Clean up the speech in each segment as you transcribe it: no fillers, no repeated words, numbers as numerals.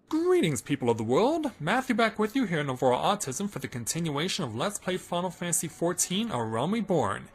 Greetings, people of the world. Matthew back with you here in Novora Autism for the continuation of Let's Play Final Fantasy XIV, A Realm Reborn.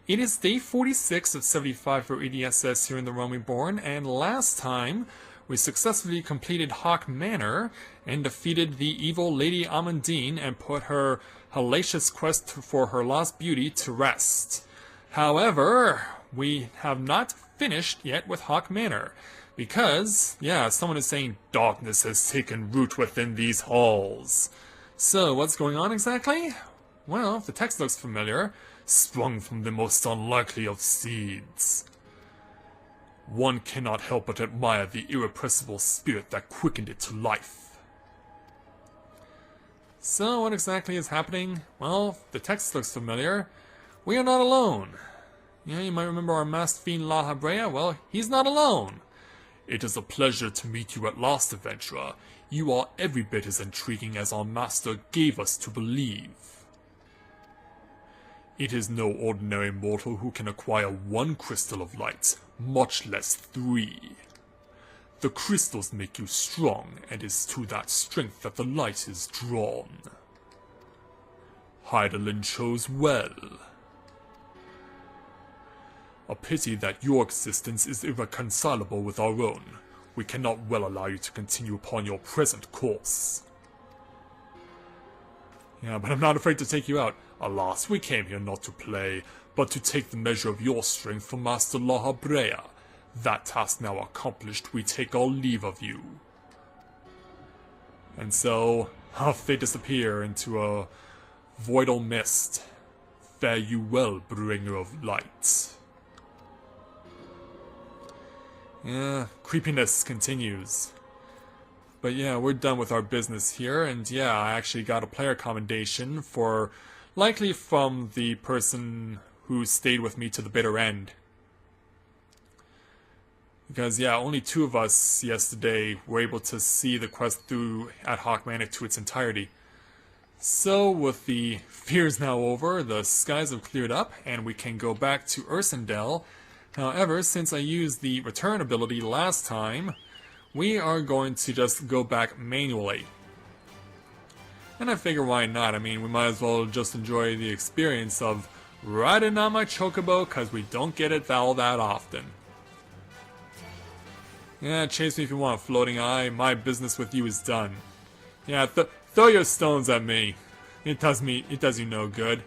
It is day 46 of 75 for EDSS here in the Realm Reborn, and last time we successfully completed Haukke Manor and defeated the evil Lady Amandine and put her hellacious quest for her lost beauty to rest. However, we have not finished yet with Haukke Manor. Because, yeah, someone is saying darkness has taken root within these halls. So, what's going on exactly? Well, if the text looks familiar, sprung from the most unlikely of seeds. One cannot help but admire the irrepressible spirit that quickened it to life. So, what exactly is happening? Well, if the text looks familiar, we are not alone. Yeah, you might remember our masked fiend La Habrea. Well, he's not alone. It is a pleasure to meet you at last, adventurer. You are every bit as intriguing as our master gave us to believe. It is no ordinary mortal who can acquire one crystal of light, much less 3. The crystals make you strong, and it is to that strength that the light is drawn. Heidelin chose well. A pity that your existence is irreconcilable with our own. We cannot well allow you to continue upon your present course. Yeah, but I'm not afraid to take you out. Alas, we came here not to play, but to take the measure of your strength from Master La Habrea. That task now accomplished, we take our leave of you. And so, off they disappear into a voidal mist. Fare you well, bringer of light. Yeah, creepiness continues. But yeah, we're done with our business here, and yeah, I actually got a player commendation for, likely from the person who stayed with me to the bitter end. Because yeah, only 2 of us yesterday were able to see the quest through at Haukke Manor to its entirety. So, with the fears now over, the skies have cleared up, and we can go back to Ursendel. However, since I used the return ability last time, we are going to just go back manually. And I figure why not? I mean, we might as well just enjoy the experience of riding on my chocobo, because we don't get it all that often. Yeah, chase me if you want, floating eye. My business with you is done. Yeah, throw your stones at me. It does you no good.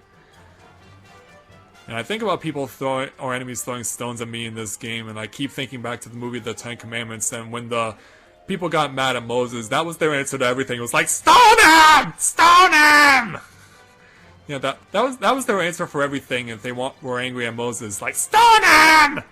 And I think about people or enemies throwing stones at me in this game, and I keep thinking back to the movie The Ten Commandments, and when the people got mad at Moses, that was their answer to everything. It was like, stone him! Stone him! Yeah, that was their answer for everything if they were angry at Moses. Like, stone him!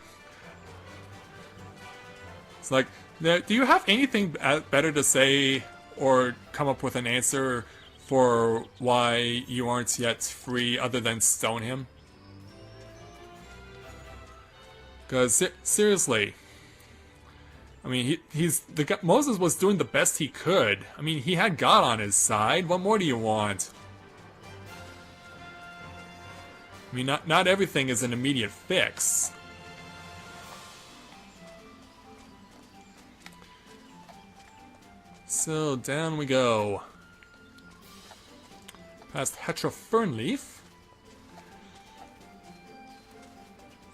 It's like, do you have anything better to say or come up with an answer for why you aren't yet free other than stone him? Because, seriously, I mean, Moses was doing the best he could. I mean, he had God on his side. What more do you want? I mean, not everything is an immediate fix. So, down we go. Past Hetra Fernleaf.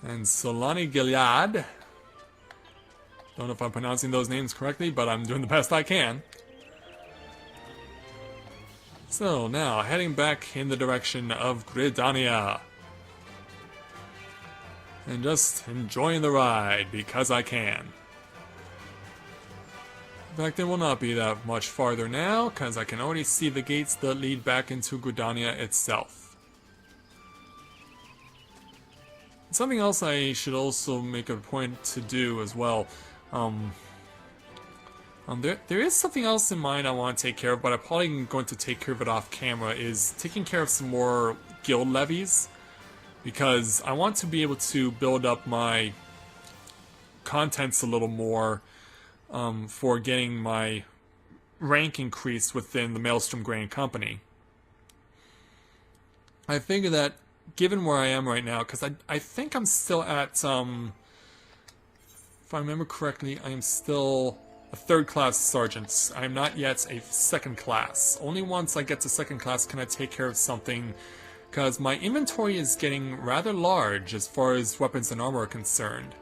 And Solani Gilead. Don't know if I'm pronouncing those names correctly, but I'm doing the best I can. So, now, heading back in the direction of Gridania. And just enjoying the ride, because I can. In fact, it will not be that much farther now, because I can already see the gates that lead back into Gridania itself. Something else I should also make a point to do as well. There is something else in mind I want to take care of, but I'm probably going to take care of it off camera, is taking care of some more guild levies. Because I want to be able to build up my contents a little more for getting my rank increased within the Maelstrom Grand Company. I figure that given where I am right now, because I think I'm still at, if I remember correctly, I am still a 3rd class sergeant. I am not yet a 2nd class. Only once I get to 2nd class can I take care of something, because my inventory is getting rather large as far as weapons and armor are concerned.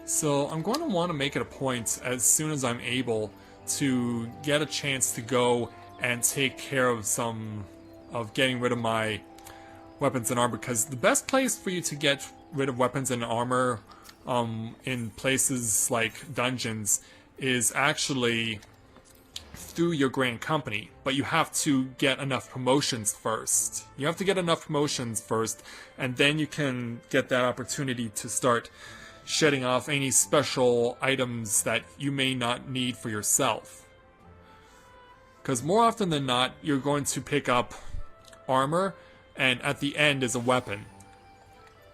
So I'm going to want to make it a point as soon as I'm able to get a chance to go and take care of getting rid of my weapons and armor, because the best place for you to get rid of weapons and armor in places like dungeons is actually through your grand company, but you have to get enough promotions first. You have to get enough promotions first, and then you can get that opportunity to start shedding off any special items that you may not need for yourself. Because more often than not, you're going to pick up armor, and at the end is a weapon.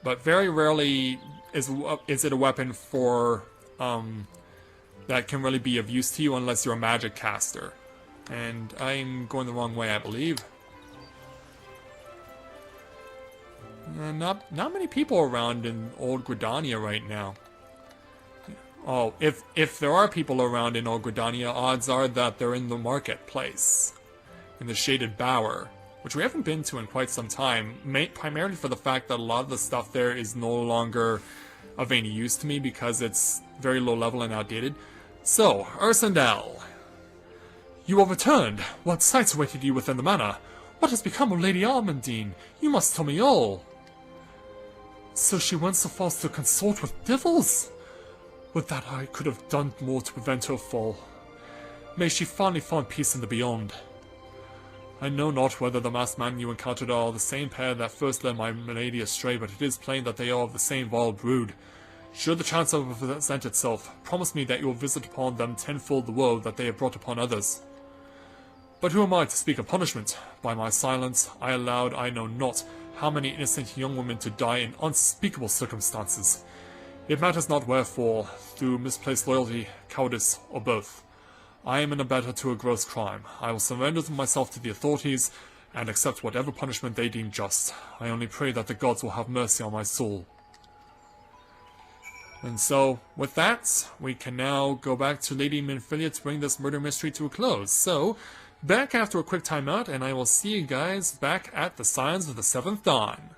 But very rarely is it a weapon for that can really be of use to you unless you're a magic caster. And I'm going the wrong way, I believe. Not many people around in Old Gridania right now. Oh, if there are people around in Old Gridania, odds are that they're in the marketplace, in the Shaded Bower, which we haven't been to in quite some time, primarily for the fact that a lot of the stuff there is no longer of any use to me because it's very low level and outdated. So, Ursendel, you have returned. What sights awaited you within the manor? What has become of Lady Almondine? You must tell me all. So she went so far as to consort with devils? With that I could have done more to prevent her fall. May she finally find peace in the beyond. I know not whether the masked man you encountered are the same pair that first led my lady astray, but it is plain that they are of the same vile brood. Should the chance ever present itself, promise me that you will visit upon them tenfold the woe that they have brought upon others. But who am I to speak of punishment? By my silence, I allowed I know not how many innocent young women to die in unspeakable circumstances. It matters not wherefore, through misplaced loyalty, cowardice, or both. I am an abettor to a gross crime. I will surrender myself to the authorities, and accept whatever punishment they deem just. I only pray that the gods will have mercy on my soul. And so, with that, we can now go back to Lady Minfilia to bring this murder mystery to a close. So, back after a quick timeout, and I will see you guys back at the Scions of the Seventh Dawn.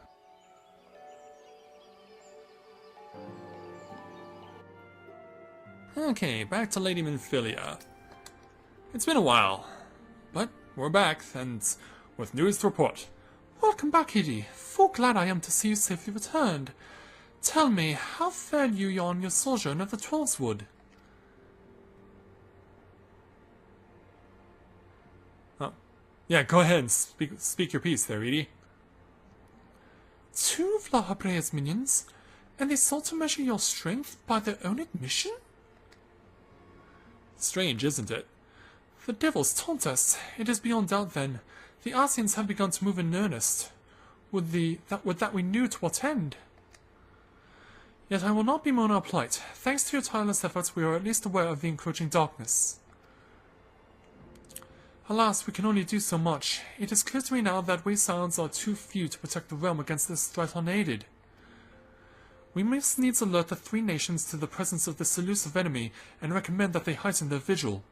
Okay, back to Lady Minfilia. It's been a while, but we're back, and with news to report. Welcome back, Edie. Full glad I am to see you safely returned. Tell me, how fared you on your sojourn at the Twelveswood? Oh, yeah, go ahead and speak your piece there, Edie. 2 of La Habrea's minions, and they sought to measure your strength by their own admission? Strange, isn't it? The devils taunt us. It is beyond doubt, then. The Scions have begun to move in earnest. Would that we knew to what end? Yet I will not bemoan our plight. Thanks to your tireless efforts, we are at least aware of the encroaching darkness. Alas, we can only do so much. It is clear to me now that we Scions are too few to protect the realm against this threat unaided. We must needs alert the 3 nations to the presence of this elusive enemy, and recommend that they heighten their vigil.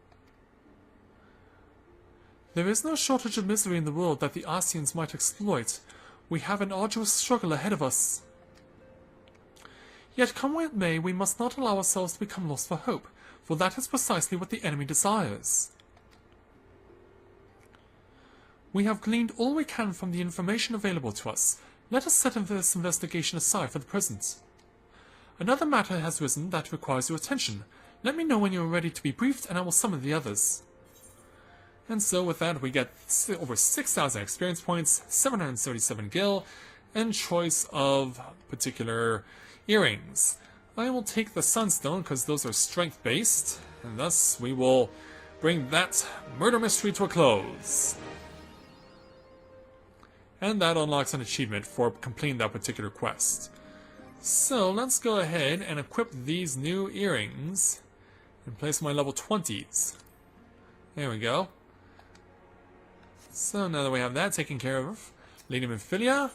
There is no shortage of misery in the world that the Scions might exploit. We have an arduous struggle ahead of us. Yet come what may, we must not allow ourselves to become lost for hope, for that is precisely what the enemy desires. We have gleaned all we can from the information available to us. Let us set this investigation aside for the present. Another matter has risen that requires your attention. Let me know when you are ready to be briefed, and I will summon the others. And so with that, we get over 6,000 experience points, 737 gil, and choice of particular earrings. I will take the Sunstone because those are strength-based, and thus we will bring that murder mystery to a close. And that unlocks an achievement for completing that particular quest. So let's go ahead and equip these new earrings and place my level 20s. There we go. So now that we have that taken care of, Lady Minfilia,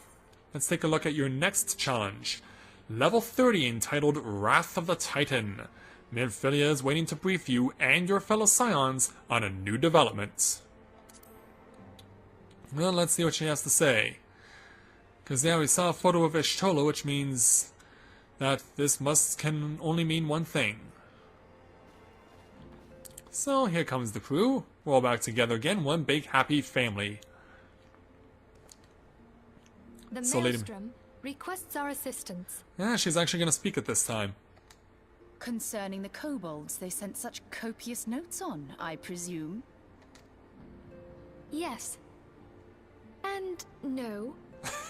let's take a look at your next challenge. Level 30, entitled Wrath of the Titan. Minfilia is waiting to brief you and your fellow Scions on a new development. Well, let's see what she has to say. Because yeah, we saw a photo of Y'shtola, which means that this can only mean one thing. So here comes the crew. We're all back together again, one big happy family. The So, Maelstrom requests our assistance. Yeah, she's actually going to speak at this time. Concerning the kobolds they sent such copious notes on, I presume? Yes. And no.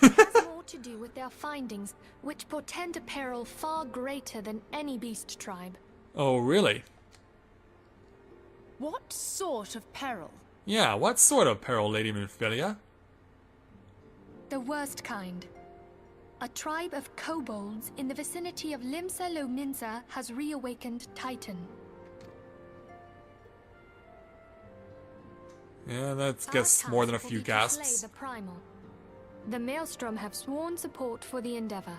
It has more to do with their findings, which portend a peril far greater than any beast tribe. Oh, really? What sort of peril? Yeah, what sort of peril, Lady Minfilia? The worst kind. A tribe of kobolds in the vicinity of Limsa Lominsa has reawakened Titan. Yeah, that's Our guess task more than a will few be to gasps. slay the primal. The Maelstrom have sworn support for the endeavor.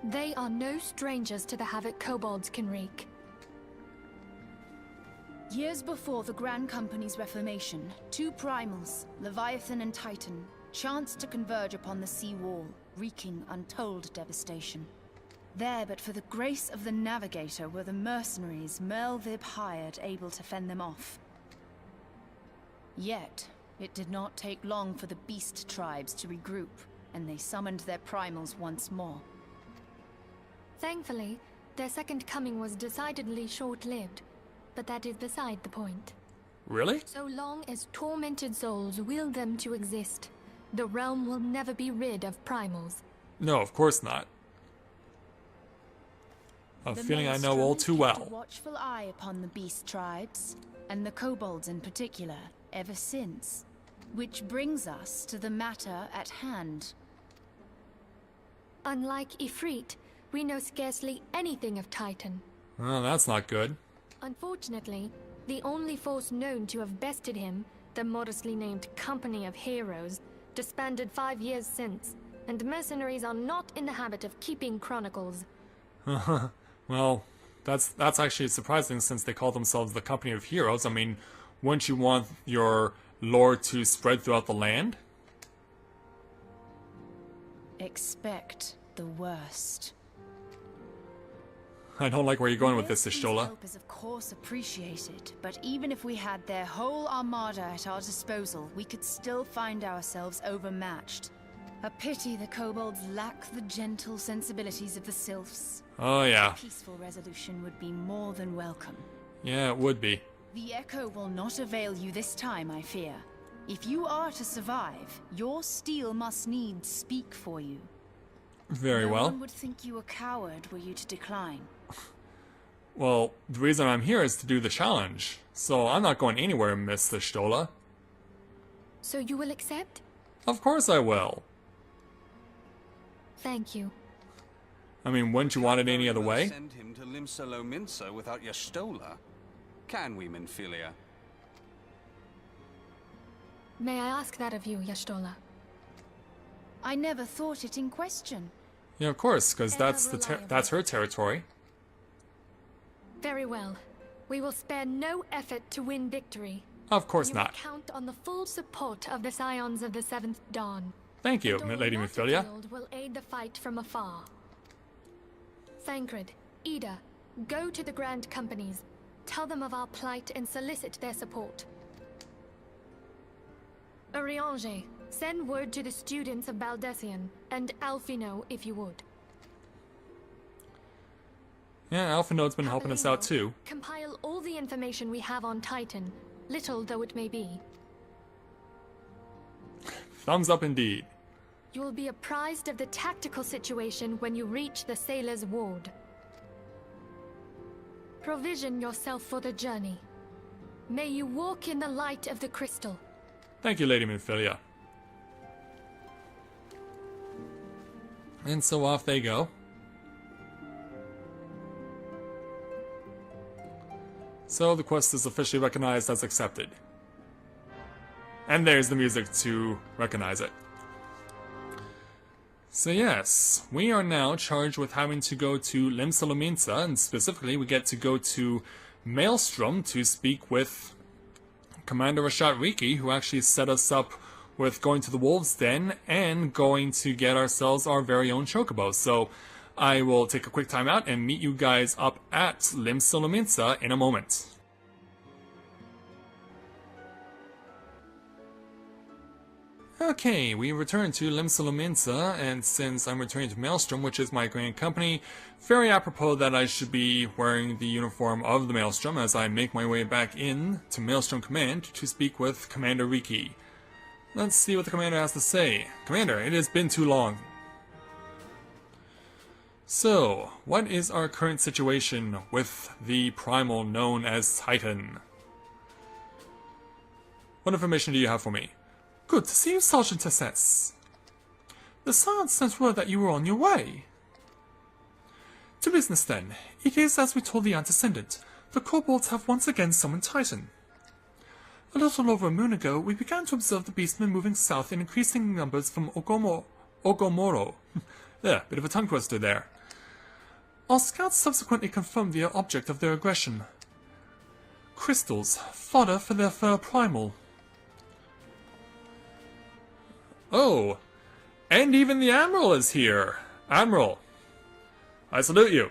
They are no strangers to the havoc kobolds can wreak. Years before the Grand Company's reformation, two primals, Leviathan and Titan, chanced to converge upon the sea wall, wreaking untold devastation. There, but for the grace of the Navigator, were the mercenaries Merlvib hired able to fend them off. Yet, it did not take long for the beast tribes to regroup, and they summoned their primals once more. Thankfully, their second coming was decidedly short-lived, but that is beside the point. Really? So long as tormented souls will them to exist, the realm will never be rid of primals. No, of course not. A The feeling I know Maelstrom all too kept well. a watchful eye upon the beast tribes, and the kobolds in particular, ever since. Which brings us to the matter at hand. Unlike Ifrit, we know scarcely anything of Titan. Oh, that's not good. Unfortunately, the only force known to have bested him, the modestly named Company of Heroes, disbanded 5 years since, and mercenaries are not in the habit of keeping chronicles. Well, that's actually surprising since they call themselves the Company of Heroes. I mean, wouldn't you want your lore to spread throughout the land? Expect the worst. I don't like where you're going with this, Maelstroms' Y'shtola. help is of course appreciated, but even if we had their whole armada at our disposal, we could still find ourselves overmatched. A pity the kobolds lack the gentle sensibilities of the sylphs. Oh, yeah. Peaceful resolution would be more than welcome. Yeah, it would be. The echo will not avail you this time, I fear. If you are to survive, your steel must needs speak for you. Very No well. one would think you a coward were you to decline. Well, the reason I'm here is to do the challenge. So I'm not going anywhere, Miss Y'shtola. So you will accept? Of course I will. Thank you. I mean, wouldn't you want it any other way? Send him to Limsa Lominsa without Y'shtola. Can we, Minfilia? May I ask that of you, Y'shtola? I never thought it in question. Yeah, of course, because that's reliable. that's her territory. Very well. We will spare no effort to win victory. Of course You may not. count on the full support of the Scions of the Seventh Dawn. Thank you, And all Lady not Minfilia. killed will aid the fight from afar. Thancred, Ida, go to the Grand Companies. Tell them of our plight and solicit their support. Ariange, send word to the students of Baldessian, and Alfino if you would. Yeah, Alphinode's been helping us out too. Compile all the information we have on Titan, little though it may be. Thumbs up indeed. You will be apprised of the tactical situation when you reach the Sailor's Ward. Provision yourself for the journey. May you walk in the light of the crystal. Thank you, Lady Minfilia. And so off they go. So the quest is officially recognized as accepted. And there's the music to recognize it. So yes, we are now charged with having to go to Limsa Lominsa, and specifically we get to go to Maelstrom to speak with Commander Rashad Riki, who actually set us up with going to the Wolves' Den and going to get ourselves our very own chocobo. So I will take a quick time out and meet you guys up at Limsa Lominsa in a moment. Okay, we return to Limsa Lominsa, and since I'm returning to Maelstrom, which is my grand company, very apropos that I should be wearing the uniform of the Maelstrom as I make my way back in to Maelstrom Command to speak with Commander Riki. Let's see what the commander has to say. Commander, it has been too long. So, what is our current situation with the primal known as Titan? What information do you have for me? Good to see you, Sergeant SS. The Scions sent word that you were on your way. To business then. It is as we told the antecedent. The kobolds have once again summoned Titan. A little over a moon ago, we began to observe the beastmen moving south in increasing numbers from Ogomoro. Bit of a tongue twister there. Our scouts subsequently confirmed the object of their aggression. Crystals, fodder for their fur primal. Oh, and even the Admiral is here. Admiral, I salute you.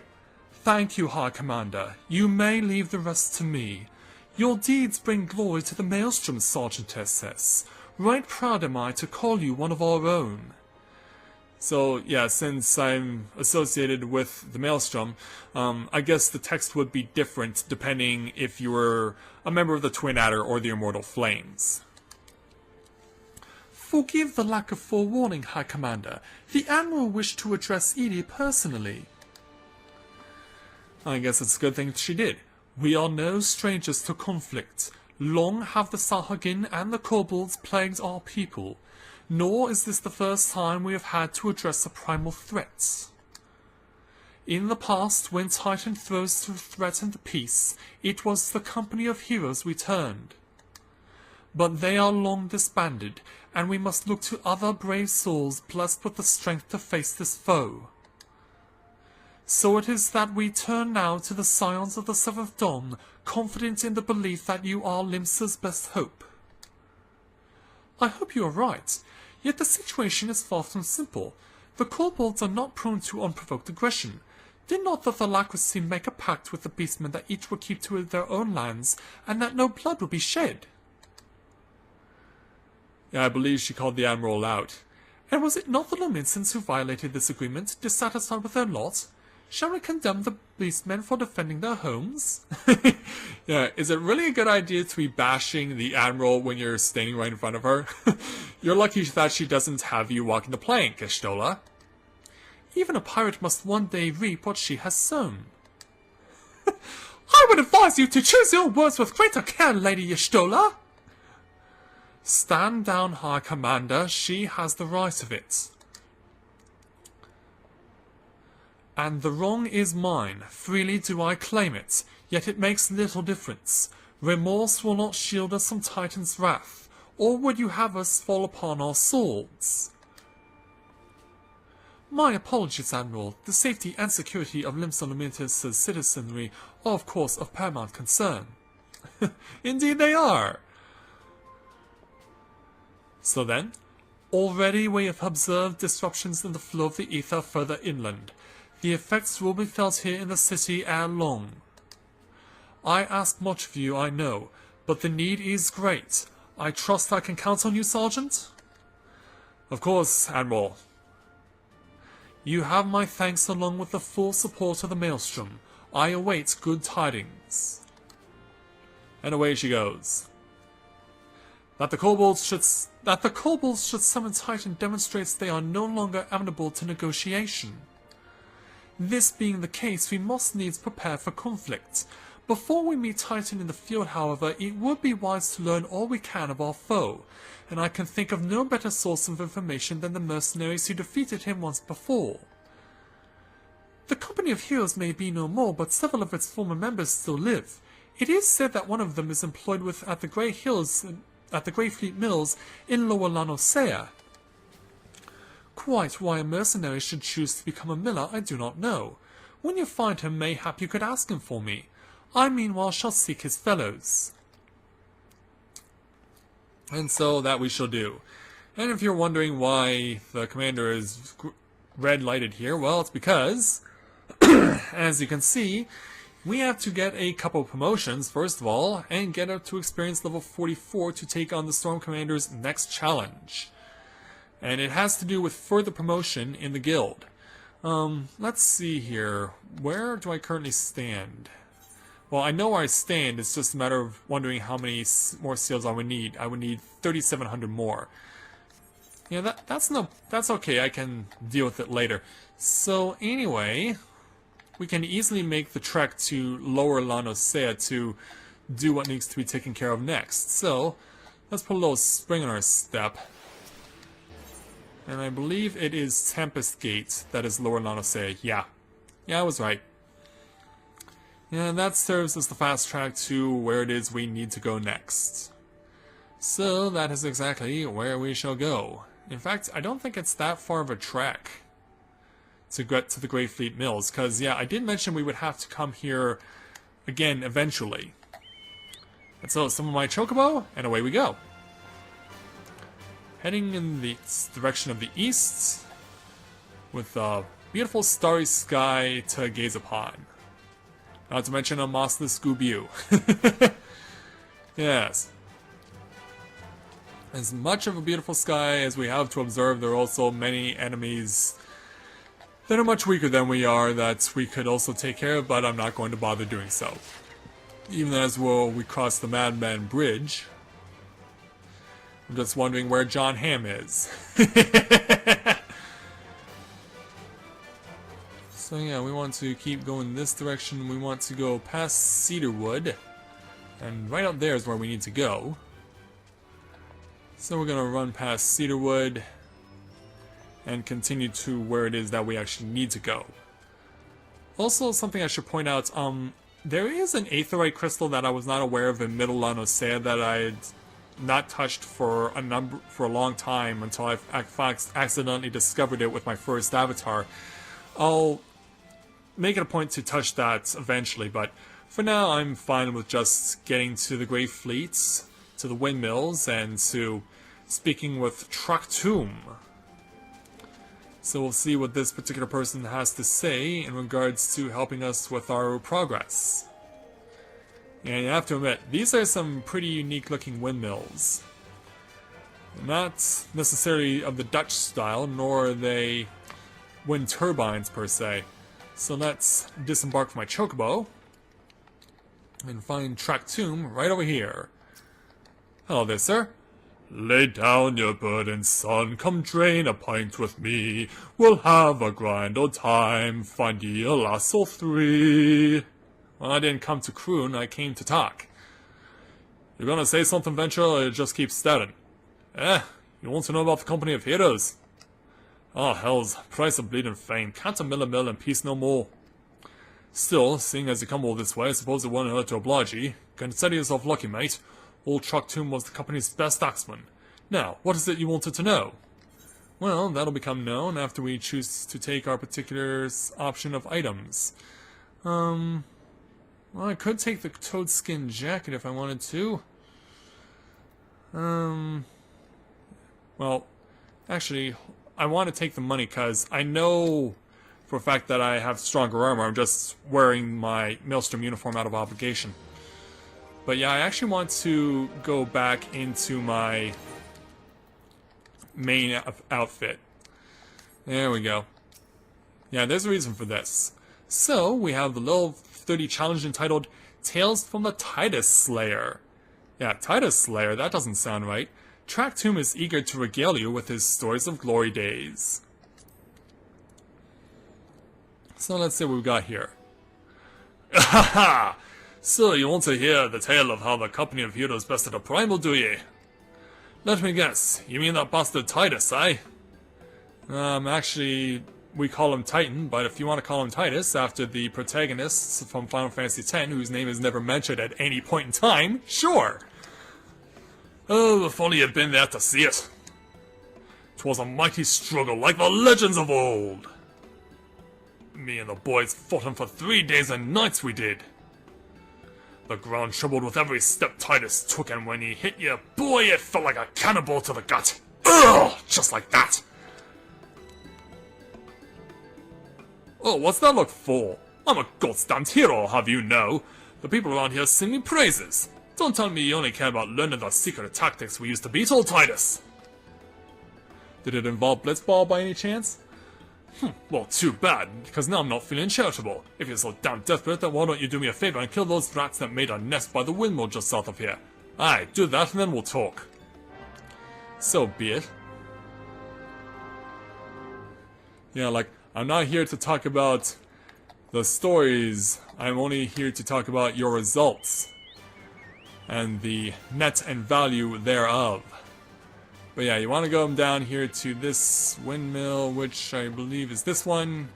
Thank you, High Commander. You may leave the rest to me. Your deeds bring glory to the Maelstrom, Sergeant SS. Right proud am I to call you one of our own. So, yeah, since I'm associated with the Maelstrom, I guess the text would be different depending if you were a member of the Twin Adder or the Immortal Flames. Forgive the lack of forewarning, High Commander. The Admiral wished to address Edie personally. I guess it's a good thing she did. We are no strangers to conflict. Long have the Sahagin and the kobolds plagued our people. Nor is this the first time we have had to address a primal threat. In the past, when Titan throws threatened the peace, it was the company of heroes we turned. But they are long disbanded, and we must look to other brave souls blessed with the strength to face this foe. So it is that we turn now to the Scions of the Seventh Dawn, confident in the belief that you are Limsa's best hope. I hope you are right, yet the situation is far from simple. The kobolds are not prone to unprovoked aggression. Did not the Thalakrasi make a pact with the beastmen that each would keep to their own lands, and that no blood would be shed? Yeah, I believe she called the Admiral out. And was it not the Lominsans who violated this agreement, dissatisfied with their lot? Shall we condemn the beastmen for defending their homes? Yeah, is it really a good idea to be bashing the Admiral when you're standing right in front of her? You're lucky that she doesn't have you walking the plank, Y'shtola. Even a pirate must one day reap what she has sown. I would advise you to choose your words with greater care, Lady Y'shtola. Stand down, High Commander. She has the right of it. And the wrong is mine. Freely do I claim it. Yet it makes little difference. Remorse will not shield us from Titan's wrath. Or would you have us fall upon our swords? My apologies, Admiral. The safety and security of Limsa Lominsa's citizenry are, of course, of paramount concern. Indeed they are. So then, already we have observed disruptions in the flow of the ether further inland. The effects will be felt here in the city ere long. I ask much of you, I know, but the need is great. I trust I can count on you, Sergeant? Of course, Admiral. You have my thanks along with the full support of the Maelstrom. I await good tidings. And away she goes. That the kobolds should summon Titan demonstrates they are no longer amenable to negotiation. This being the case, we must needs prepare for conflict. Before we meet Titan in the field, however, it would be wise to learn all we can of our foe, and I can think of no better source of information than the mercenaries who defeated him once before. The company of heroes may be no more, but several of its former members still live. It is said that one of them is employed at the Grey Fleet Mills in Lower Lanosea. Quite why a mercenary should choose to become a miller, I do not know. When you find him, mayhap you could ask him for me. I meanwhile shall seek his fellows. And so that we shall do. And if you're wondering why the commander is red lighted here, well, it's because, as you can see, we have to get a couple of promotions, first of all, and get up to experience level 44 to take on the Storm Commander's next challenge. And it has to do with further promotion in the guild. Let's see here. Where do I currently stand? Well, I know where I stand. It's just a matter of wondering how many more seals I would need. I would need 3,700 more. Yeah, that's okay. I can deal with it later. So anyway, we can easily make the trek to Lower Lanosea to do what needs to be taken care of next. So let's put a little spring in our step. And I believe it is Tempest Gate that is Lower Lanosea. Yeah, I was right. And that serves as the fast track to where it is we need to go next. So that is exactly where we shall go. In fact, I don't think it's that far of a trek to get to the Great Fleet Mills, because yeah, I did mention we would have to come here again eventually. And so summon my Chocobo, and away we go. Heading in the direction of the east, with a beautiful starry sky to gaze upon. Not to mention a mossless Scooby-Doo. Yes. As much of a beautiful sky as we have to observe, there are also many enemies that are much weaker than we are that we could also take care of, but I'm not going to bother doing so. Even as we cross the Madman Bridge, I'm just wondering where John Hamm is. So yeah, we want to keep going this direction. We want to go past Cedarwood, and right up there is where we need to go. So we're gonna run past Cedarwood and continue to where it is that we actually need to go. Also, something I should point out, there is an Aetherite crystal that I was not aware of in Middle Lanosea that I had not touched for a long time until I accidentally discovered it with my first avatar. I'll make it a point to touch that eventually, but for now I'm fine with just getting to the Great Fleets, to the windmills, and to speaking with Trachtoum. So we'll see what this particular person has to say in regards to helping us with our progress. And you have to admit, these are some pretty unique looking windmills. Not necessarily of the Dutch style, nor are they wind turbines per se. So let's disembark from my Chocobo and find Trachtoum right over here. Hello there, sir. Lay down your burden, son, come drain a pint with me. We'll have a grand old time, find ye a lass or three. Well, I didn't come to croon, I came to talk. You gonna say something, Venture, or you just keep staring? You want to know about the Company of Heroes? Oh, hells, price of bleeding fame, can't a mill and peace no more. Still, seeing as you come all this way, I suppose it won't hurt to oblige ye. Consider yourself lucky, mate. Old Trachtoum was the company's best axeman. Now, what is it you wanted to know? Well, that'll become known after we choose to take our particular option of items. Well, I could take the toadskin jacket if I wanted to. Well, actually, I want to take the money because I know for a fact that I have stronger armor. I'm just wearing my Maelstrom uniform out of obligation. But yeah, I actually want to go back into my main outfit. There we go. Yeah, there's a reason for this. So, we have the level 30 challenge entitled Tales from the Titus Slayer. Yeah, Titus Slayer, that doesn't sound right. Trachtoum is eager to regale you with his stories of glory days. So let's see what we've got here. Ahaha! So you want to hear the tale of how the Company of Heroes bested a primal, do ye? Let me guess, you mean that bastard Titus, eh? Actually, we call him Titan, but if you want to call him Titus, after the protagonists from Final Fantasy X, whose name is never mentioned at any point in time, sure! Oh, if only you'd been there to see it. 'Twas a mighty struggle like the legends of old. Me and the boys fought him for 3 days and nights we did. The ground trembled with every step Titus took, and when he hit you, boy, it felt like a cannonball to the gut. Ugh! Just like that. Oh, what's that look for? I'm a goddamned hero, have you know. The people around here sing me praises. Don't tell me you only care about learning the secret tactics we used to beat old Titus. Did it involve Blitzball by any chance? Well, too bad, because now I'm not feeling charitable. If you're so damn desperate, then why don't you do me a favor and kill those rats that made a nest by the windmill just south of here? Aye, do that and then we'll talk. So be it. Yeah, like, I'm not here to talk about the stories. I'm only here to talk about your results and the net and value thereof. But yeah, you want to go down here to this windmill, which I believe is this one.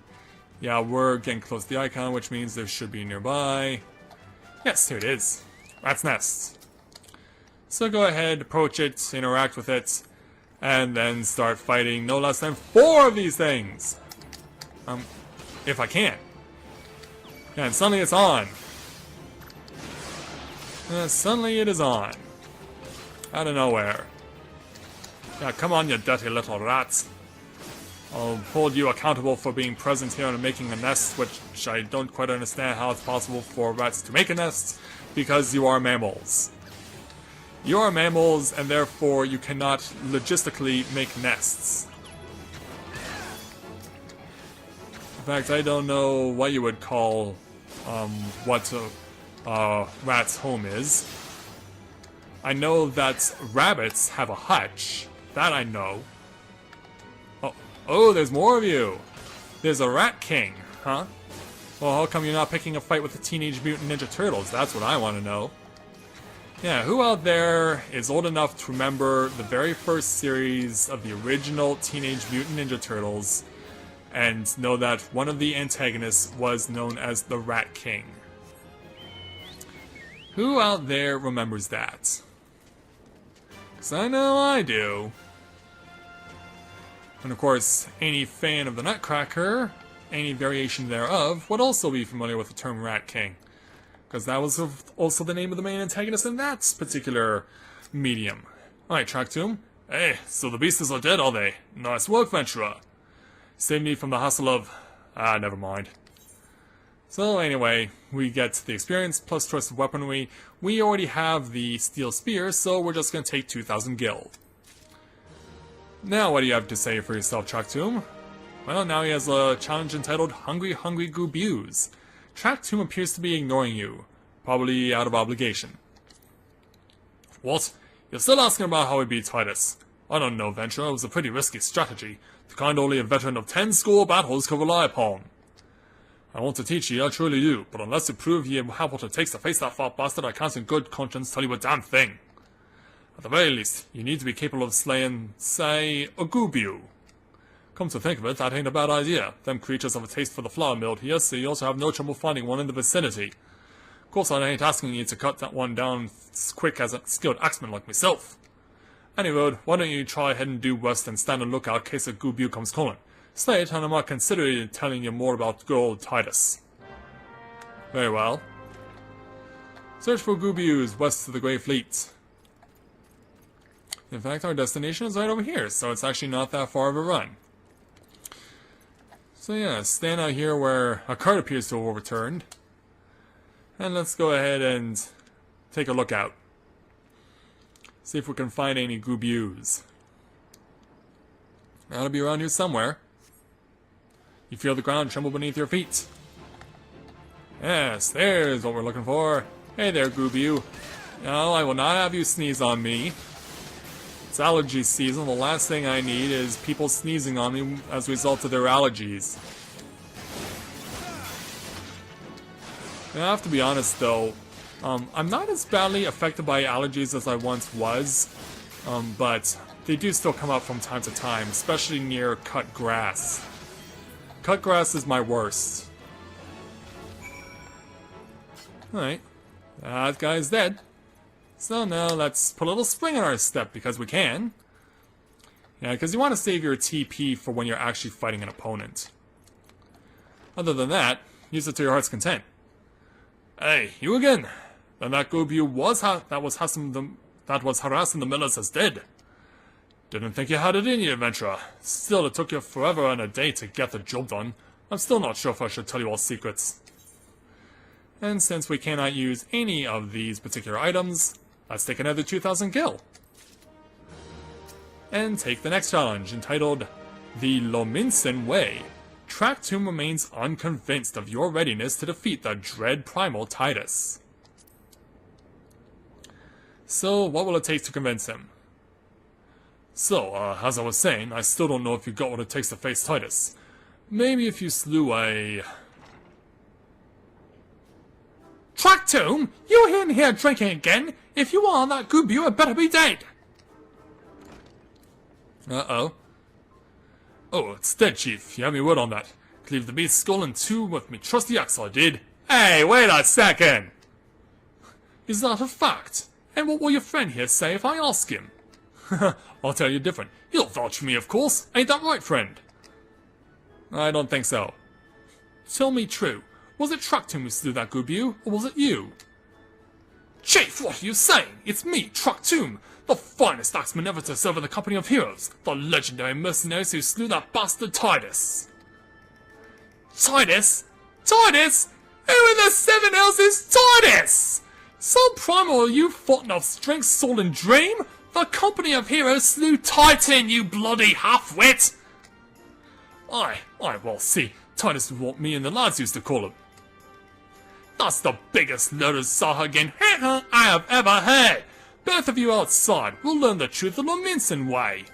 Yeah, we're getting close to the icon, which means there should be nearby. Yes, here it is. Rat's Nest. So go ahead, approach it, interact with it, and then start fighting no less than 4 of these things. If I can. Yeah, and suddenly it's on. Suddenly it is on. Out of nowhere. Yeah, come on, you dirty little rats. I'll hold you accountable for being present here and making a nest, which I don't quite understand how it's possible for rats to make a nest, because you are mammals. You are mammals, and therefore you cannot logistically make nests. In fact, I don't know what you would call what a rat's home is. I know that rabbits have a hutch. That I know. Oh, there's more of you. There's a Rat King, huh? Well, how come you're not picking a fight with the Teenage Mutant Ninja Turtles? That's what I want to know. Yeah, who out there is old enough to remember the very first series of the original Teenage Mutant Ninja Turtles and know that one of the antagonists was known as the Rat King? Who out there remembers that? 'Cause I know I do. And of course, any fan of the Nutcracker, any variation thereof, would also be familiar with the term Rat King. Because that was also the name of the main antagonist in that particular medium. Alright, Trachtoum. Hey, so the beasts are dead, are they? Nice work, Venturer. Saved me from the hassle of... never mind. So anyway, we get the experience plus choice of weaponry. We already have the steel spear, so we're just going to take 2,000 gil. Now what do you have to say for yourself, Trachtoum? Well, now he has a challenge entitled Hungry Hungry Goobies. Trachtoum appears to be ignoring you, probably out of obligation. What? You're still asking about how we beat Titus? I don't know, Venturer. It was a pretty risky strategy, the kind only a veteran of 10 score battles could rely upon. I want to teach you, I truly do, but unless you prove you have what it takes to face that fat bastard, I can't in good conscience tell you a damn thing. At the very least, you need to be capable of slaying, say, a Goobu. Come to think of it, that ain't a bad idea. Them creatures have a taste for the flour mill here, so you also have no trouble finding one in the vicinity. Of course, I ain't asking you to cut that one down as quick as a skilled axeman like myself. Anyway, why don't you try heading due west and stand on lookout in case a Goobu comes calling. Slay it, and I might consider telling you more about good old Titus. Very well. Search for Goobus west of the Grey Fleet. In fact, our destination is right over here, so it's actually not that far of a run. So yeah, stand out here where a cart appears to have overturned. And let's go ahead and take a look out. See if we can find any Goobus. That'll be around here somewhere. You feel the ground tremble beneath your feet. Yes, there's what we're looking for. Hey there, Goobu. No, I will not have you sneeze on me. It's allergy season. The last thing I need is people sneezing on me as a result of their allergies. And I have to be honest though, I'm not as badly affected by allergies as I once was, but they do still come up from time to time, especially near cut grass. Cut grass is my worst. Alright, that guy's dead. So now let's put a little spring in our step because we can. Yeah, because you want to save your TP for when you're actually fighting an opponent. Other than that, use it to your heart's content. Hey, you again? Then that goob you that was harassing the millers is dead. Didn't think you had it in you, adventurer. Still, it took you forever and a day to get the job done. I'm still not sure if I should tell you all secrets. And since we cannot use any of these particular items, let's take another 2,000 gil. And take the next challenge, entitled The Lominsan Way. Trachtoum remains unconvinced of your readiness to defeat the dread primal Titus. So, what will it take to convince him? So, as I was saying, I still don't know if you got what it takes to face Titus. Maybe if you slew a... Trachtoum, you in here drinking again? If you are, that goob you had better be dead. Uh-oh. Oh, it's dead, Chief. You have me word on that. Cleave the beast's skull in two with me trusty axe, I did. Hey, wait a second! Is that a fact? And what will your friend here say if I ask him? I'll tell you different. He'll vouch for me, of course. Ain't that right, friend? I don't think so. Tell me true. Was it Trachtoum who slew that goob, or was it you? Chief, what are you saying? It's me, Trachtoum, the finest axeman ever to serve in the company of heroes, the legendary mercenaries who slew that bastard Titus. Titus? Titus? Who in the seven hells is Titus? Some primal you fought of strength, soul, and dream? The company of heroes slew Titan, you bloody half-wit! Aye, well, see, Titus was what me and the lads used to call him. That's the biggest load of Sahagan I have ever heard! Both of you outside will learn the truth the Lominsan way.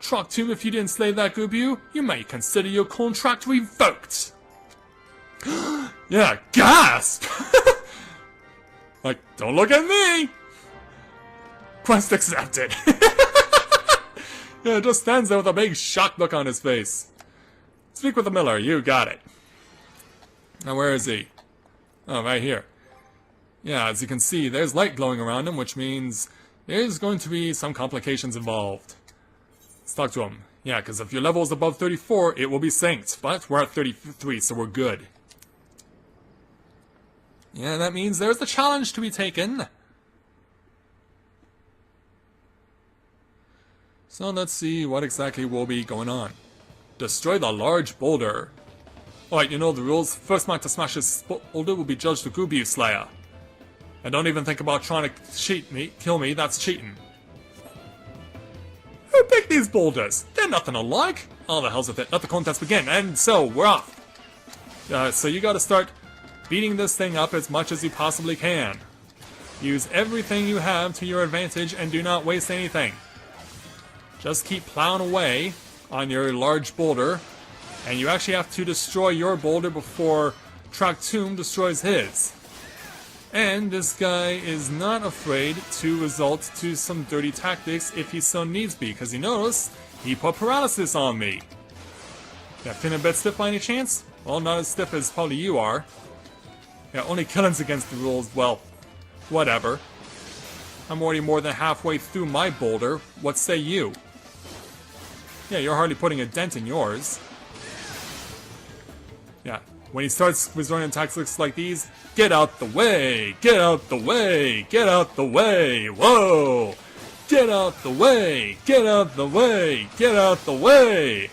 Trachtoum, if you didn't slay that goob, you may consider your contract revoked. Yeah, gasp! Like, don't look at me! Quest accepted. Yeah, just stands there with a big shocked look on his face. Speak with the miller, you got it. Now where is he? Oh, right here. Yeah, as you can see, there's light glowing around him, which means there's going to be some complications involved. Let's talk to him. Yeah, because if your level is above 34, it will be synced. But we're at 33, so we're good. Yeah, that means there's the challenge to be taken. So let's see what exactly will be going on. Destroy the large boulder. Alright, you know the rules. First man to smash this boulder will be judged the Goob Slayer. And don't even think about trying to kill me, that's cheating. Who picked these boulders? They're nothing alike. Oh, the hell's with it. Let the contest begin. And so, we're off. So you gotta start beating this thing up as much as you possibly can. Use everything you have to your advantage and do not waste anything. Just keep plowing away on your large boulder, and you actually have to destroy your boulder before Trachtoum destroys his. And this guy is not afraid to resort to some dirty tactics if he so needs be, because you notice he put paralysis on me. Yeah, feeling a bit stiff by any chance? Well, not as stiff as probably you are. Yeah, only killing's against the rules, well, whatever. I'm already more than halfway through my boulder, what say you? Yeah, you're hardly putting a dent in yours. Yeah, when he starts resorting to tactics like these, get out the way! Get out the way! Get out the way! Whoa! Get out the way! Get out the way! Get out the way!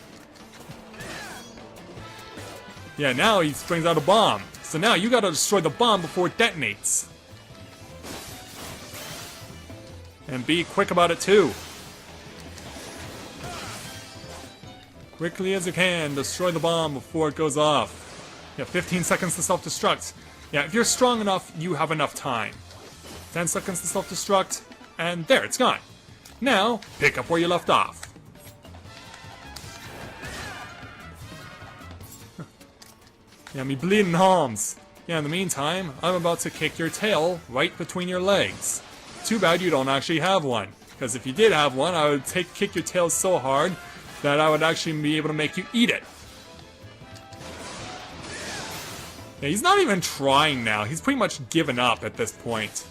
Yeah, now he springs out a bomb. So now you gotta destroy the bomb before it detonates. And be quick about it too. Quickly as you can, destroy the bomb before it goes off. Yeah, 15 seconds to self-destruct. Yeah, if you're strong enough, you have enough time. 10 seconds to self-destruct, and there, it's gone. Now, pick up where you left off. Yeah, me bleeding arms. Yeah, in the meantime, I'm about to kick your tail right between your legs. Too bad you don't actually have one. Because if you did have one, I would kick your tail so hard that I would actually be able to make you eat it. Yeah, he's not even trying now. He's pretty much given up at this point.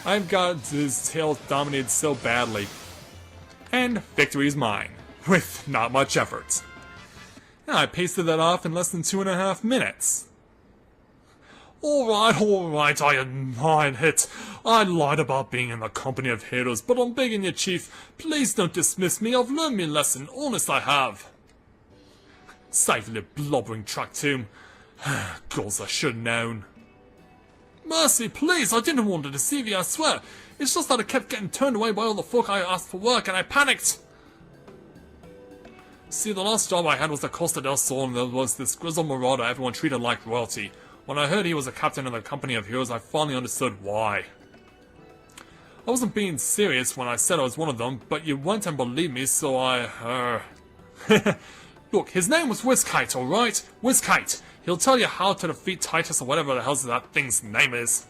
I've got his tail dominated so badly. And victory is mine, with not much effort. I pasted that off in less than 2.5 minutes. Alright, I admit it. I lied about being in the company of heroes, but I'm begging you, Chief, please don't dismiss me. I've learned me lesson, honest I have. Save the blubbering Trachtoum. Goals I should've known. Mercy, please, I didn't want to deceive you, I swear. It's just that I kept getting turned away by all the folk I asked for work, and I panicked. See, the last job I had was at Costa del Sol, and there was this grizzled marauder everyone treated like royalty. When I heard he was a captain in the company of heroes, I finally understood why. I wasn't being serious when I said I was one of them, but you went and believed me, so I, Look, his name was Wiskyte, alright? Wiskyte. He'll tell you how to defeat Titus or whatever the hell that thing's name is.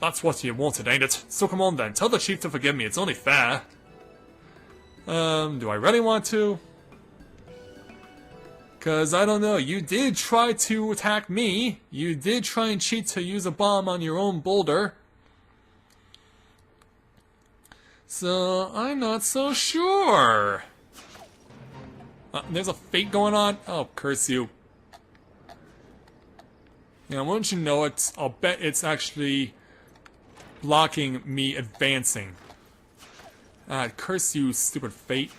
That's what you wanted, ain't it? So come on then, tell the chief to forgive me, it's only fair. Do I really want to? Cause I don't know, you did try to attack me. You did try and cheat to use a bomb on your own boulder. So, I'm not so sure. There's a fate going on? Oh, curse you. Yeah, won't you know it, I'll bet it's actually blocking me advancing. Curse you, stupid fate.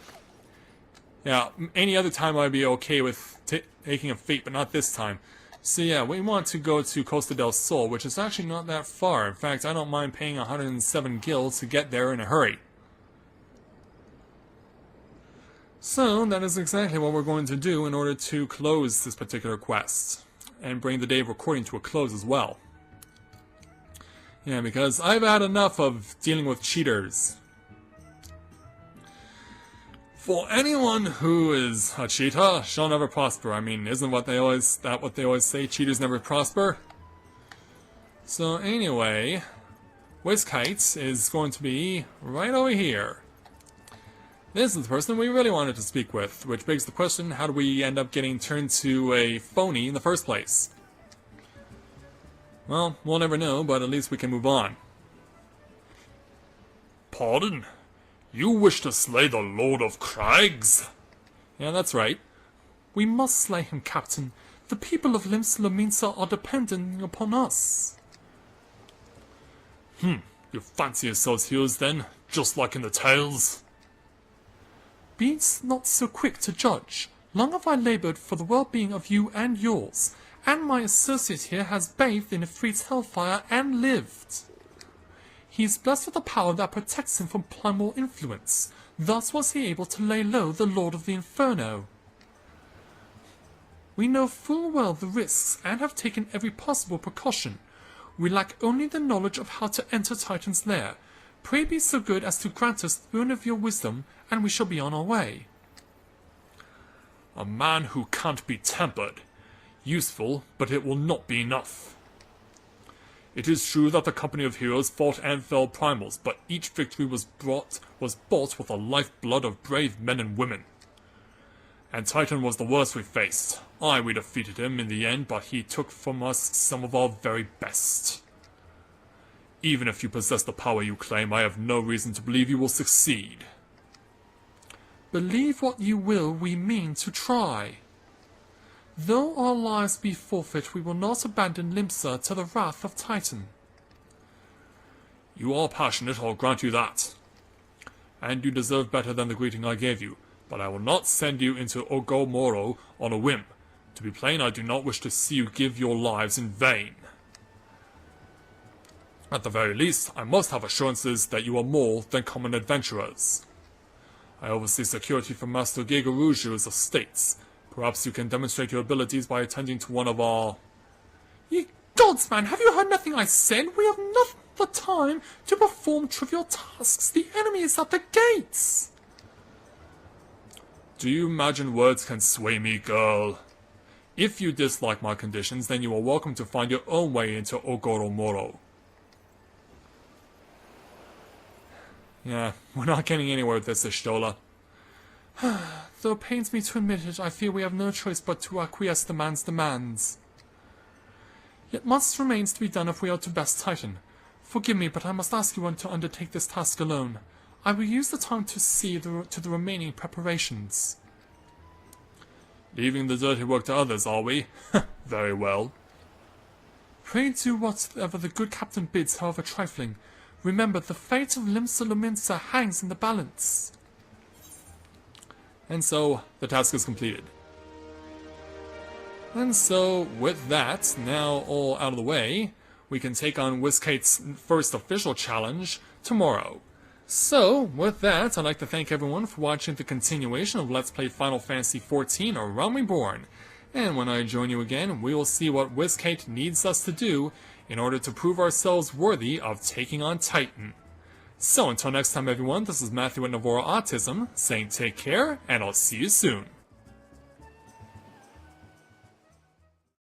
Yeah, any other time I'd be okay with taking a fate, but not this time. So yeah, we want to go to Costa del Sol, which is actually not that far. In fact, I don't mind paying 107 gil to get there in a hurry. So, that is exactly what we're going to do in order to close this particular quest. And bring the day of recording to a close as well. Yeah, because I've had enough of dealing with cheaters. For anyone who is a cheater shall never prosper. I mean, isn't what they always say? Cheaters never prosper. So anyway, Wiskyte is going to be right over here. This is the person we really wanted to speak with, which begs the question, how do we end up getting turned to a phony in the first place? Well, we'll never know, but at least we can move on. Pardon? You wish to slay the Lord of Crags? Yeah, that's right. We must slay him, Captain. The people of Limsa Lominsa are dependent upon us. You fancy yourselves heroes then, just like in the tales? Be not so quick to judge. Long have I laboured for the well-being of you and yours, and my associate here has bathed in Ifrit's hellfire and lived. He is blessed with a power that protects him from primal influence. Thus was he able to lay low the Lord of the Inferno. We know full well the risks and have taken every possible precaution. We lack only the knowledge of how to enter Titan's lair. Pray be so good as to grant us the boon of your wisdom, and we shall be on our way. A man who can't be tempered. Useful, but it will not be enough. It is true that the company of heroes fought and fell primals, but each victory was bought with the lifeblood of brave men and women. And Titan was the worst we faced. Aye, we defeated him in the end, but he took from us some of our very best. Even if you possess the power you claim, I have no reason to believe you will succeed. Believe what you will, we mean to try. Though our lives be forfeit, we will not abandon Limsa to the wrath of Titan. You are passionate, I'll grant you that. And you deserve better than the greeting I gave you, but I will not send you into Ogomoro on a whim. To be plain, I do not wish to see you give your lives in vain. At the very least, I must have assurances that you are more than common adventurers. I oversee security for Master Gigaruju's estates. Perhaps you can demonstrate your abilities by attending to one of our... Ye gods, man, have you heard nothing I said? We have not the time to perform trivial tasks. The enemy is at the gates. Do you imagine words can sway me, girl? If you dislike my conditions, then you are welcome to find your own way into Ogoromoro. Yeah, we're not getting anywhere with this, Ishtola. Though it pains me to admit it, I fear we have no choice but to acquiesce the man's demands. Yet much remains to be done if we are to best Titan. Forgive me, but I must ask you to undertake this task alone. I will use the time to see to the remaining preparations. Leaving the dirty work to others, are we? Very well. Pray do whatever the good captain bids, however trifling. Remember, the fate of Limsa Lominsa hangs in the balance. And so, the task is completed. And so, with that now all out of the way, we can take on Wiskyte's first official challenge tomorrow. So, with that, I'd like to thank everyone for watching the continuation of Let's Play Final Fantasy XIV, A Realm Reborn. And when I join you again, we will see what Wiskyte needs us to do in order to prove ourselves worthy of taking on Titan. So until next time everyone, this is Matthew at Navora Autism, saying take care, and I'll see you soon.